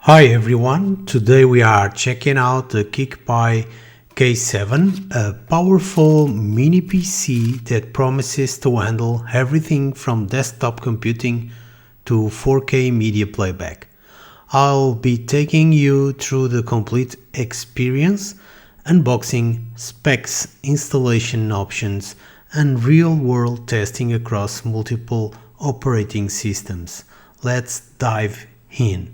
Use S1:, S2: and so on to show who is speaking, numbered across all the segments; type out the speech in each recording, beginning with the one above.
S1: Hi everyone, today we are checking out the KickPi K7, a powerful mini PC that promises to handle everything from desktop computing to 4K media playback. I'll be taking you through the complete experience, unboxing, specs, installation options, and real-world testing across multiple operating systems. Let's dive in.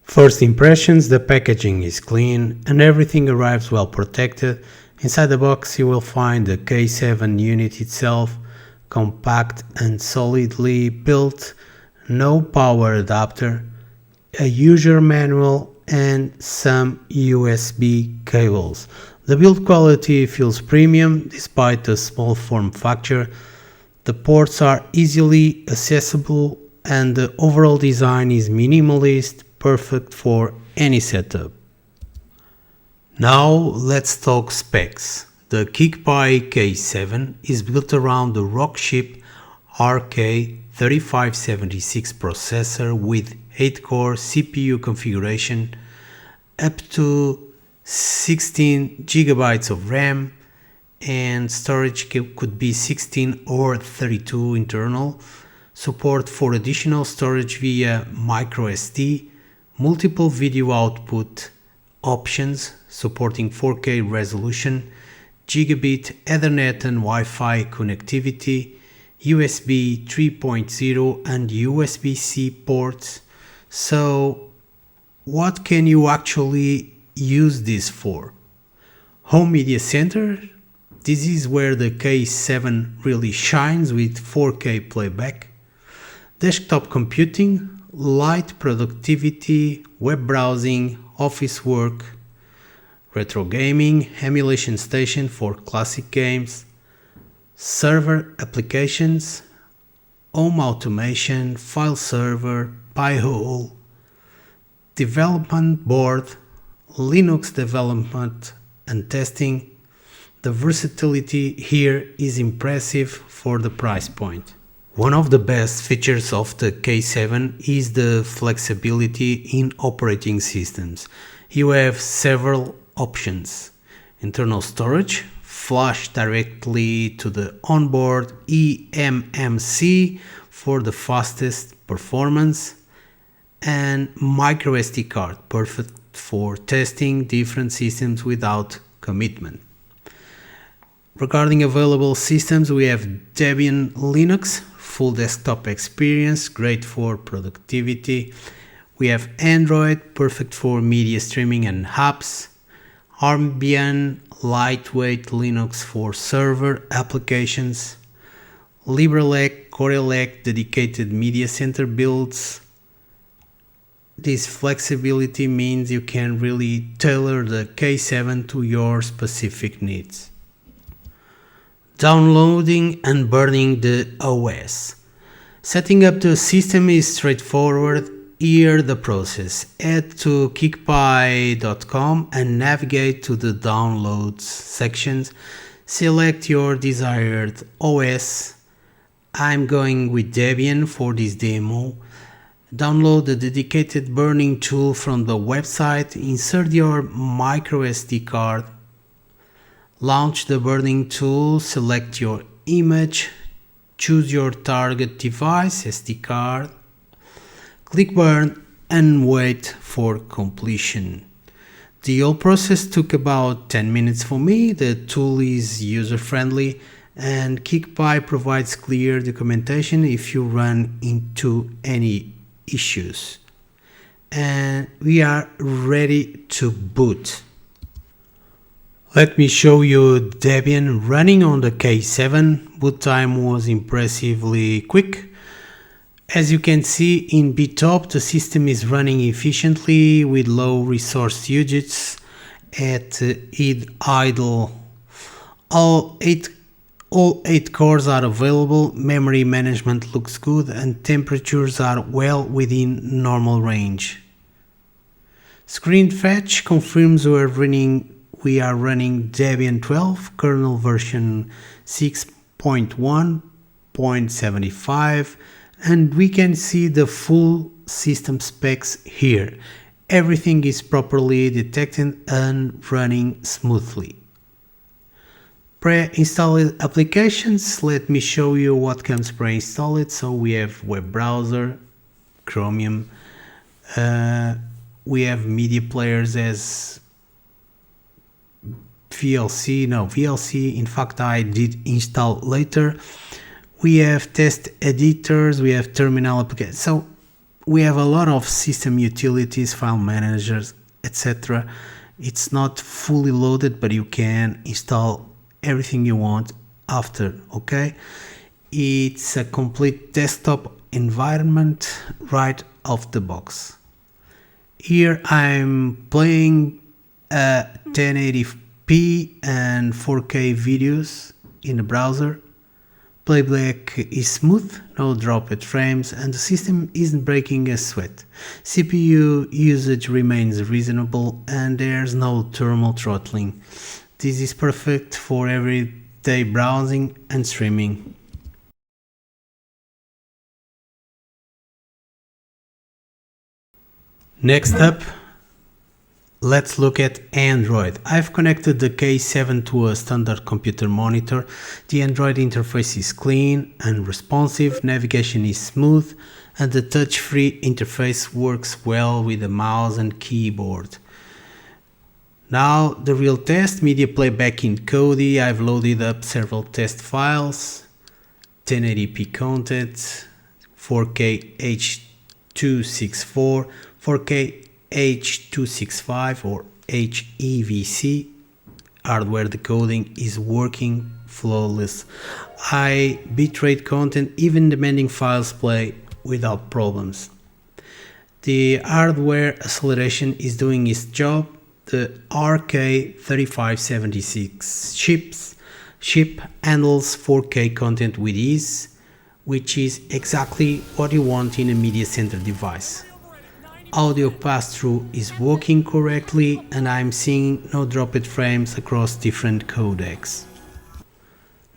S1: First impressions, the packaging is clean and everything arrives well protected. Inside the box you will find the K7 unit itself, compact and solidly built, no power adapter, a user manual and some USB cables. The build quality feels premium despite the small form factor. The ports are easily accessible and the overall design is minimalist, perfect for any setup. Now let's talk specs. The KickPi K7 is built around the Rockchip RK3576 processor with 8-core CPU configuration, up to 16 GB of RAM, and storage could be 16 or 32 internal. Support for additional storage via microSD, multiple video output options supporting 4K resolution, gigabit Ethernet and Wi-Fi connectivity, USB 3.0 and USB-C ports. So what can you actually use this for? Home media center. This is where the K7 really shines with 4K playback. Desktop computing, light productivity, web browsing, office work, retro gaming, emulation station for classic games, server applications, home automation, file server, Pi-hole, development board, Linux development and testing. The versatility here is impressive for the price point. One of the best features of the K7 is the flexibility in operating systems. You have several options: internal storage, flash directly to the onboard eMMC for the fastest performance, and microSD card, perfect for testing different systems without commitment. Regarding available systems, we have Debian Linux, full desktop experience, great for productivity. We have Android, perfect for media streaming and apps. Debian, lightweight Linux for server applications. LibreElec, CoreElec, dedicated media center builds. This flexibility means you can really tailor the K7 to your specific needs. Downloading and burning the OS. Setting up the system is straightforward. Here the process. Head to kickpi.com and navigate to the downloads sections. Select your desired OS. I'm going with Debian for this demo. Download the dedicated burning tool from the website. Insert your microSD card. Launch the burning tool, select your image, choose your target device, SD card, click burn and wait for completion. The whole process took about 10 minutes for me. The tool is user-friendly and KickPi provides clear documentation if you run into any issues. And we are ready to boot. Let me show you Debian running on the K7. Boot time was impressively quick. As you can see in BTOP, the system is running efficiently with low resource usage at idle. All eight cores are available, memory management looks good and temperatures are well within normal range. Screen fetch confirms we are running Debian 12, kernel version 6.1.75, and we can see the full system specs here. Everything is properly detected and running smoothly. Pre-installed applications, let me show you what comes pre-installed. So we have web browser, Chromium, we have media players as VLC, in fact I did install later. We have test editors, we have terminal applications, so we have a lot of system utilities, file managers, etc. It's not fully loaded, but you can install everything you want after. Okay, it's a complete desktop environment right off the box. Here I'm playing 1080p and 4K videos in the browser. Playback is smooth, no dropped frames, and the system isn't breaking a sweat. CPU usage remains reasonable and there's no thermal throttling. This is perfect for everyday browsing and streaming. Next up, let's look at Android. I've connected the K7 to a standard computer monitor. The Android interface is clean and responsive, navigation is smooth, and the touch-free interface works well with the mouse and keyboard. Now the real test, media playback in Kodi. I've loaded up several test files, 1080p content, 4K H.264, 4K H.265 or HEVC. Hardware decoding is working flawless. High bitrate content, even demanding files play without problems. The hardware acceleration is doing its job. The RK3576 chip handles 4K content with ease, which is exactly what you want in a media center device. Audio pass-through is working correctly and I'm seeing no dropped frames across different codecs.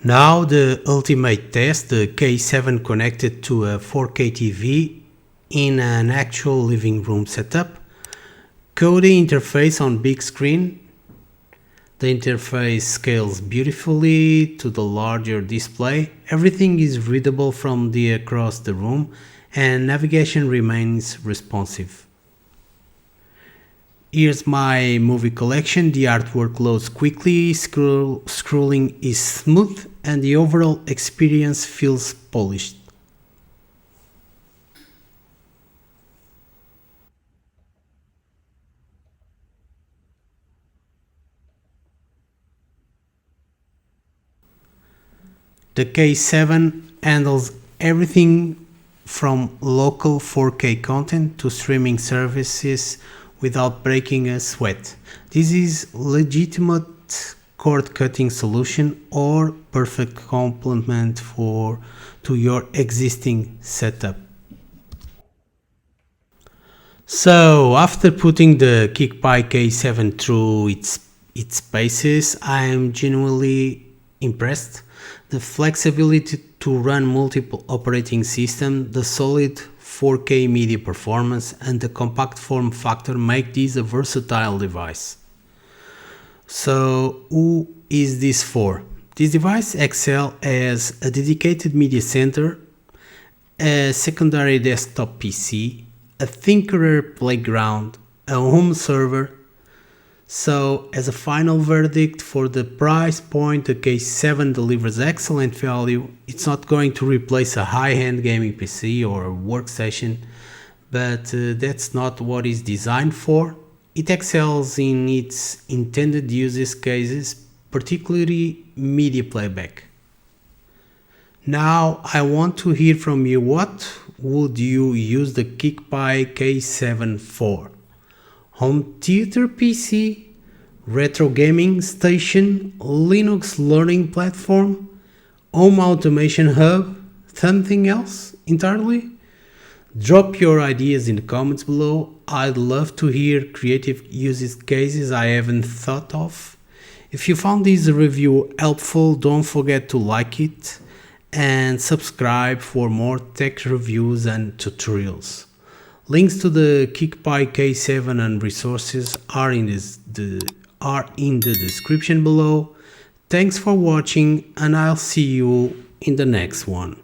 S1: Now the ultimate test, the K7 connected to a 4K TV in an actual living room setup. Kodi interface on big screen. The interface scales beautifully to the larger display. Everything is readable from across the room and navigation remains responsive. Here's my movie collection. The artwork loads quickly, scrolling is smooth, and the overall experience feels polished. The K7 handles everything from local 4K content to streaming services without breaking a sweat. This is legitimate cord-cutting solution or perfect complement to your existing setup. So after putting the KickPi K7 through its paces, I am genuinely impressed. The flexibility to run multiple operating systems, the solid 4K media performance, and the compact form factor make this a versatile device. So who is this for? This device excels as a dedicated media center, a secondary desktop PC, a thinker playground, a home server. So as a final verdict, for the price point, the K7 delivers excellent value. It's not going to replace a high-end gaming PC or a workstation, but that's not what it's designed for. It excels in its intended use cases, particularly media playback. Now I want to hear from you. What would you use the KickPi K7 for? Home theater PC, retro gaming station, Linux learning platform, home automation hub, something else entirely? Drop your ideas in the comments below. I'd love to hear creative use cases I haven't thought of. If you found this review helpful, don't forget to like it and subscribe for more tech reviews and tutorials. Links to the KickPi K7 and resources are in the description below. Thanks for watching, and I'll see you in the next one.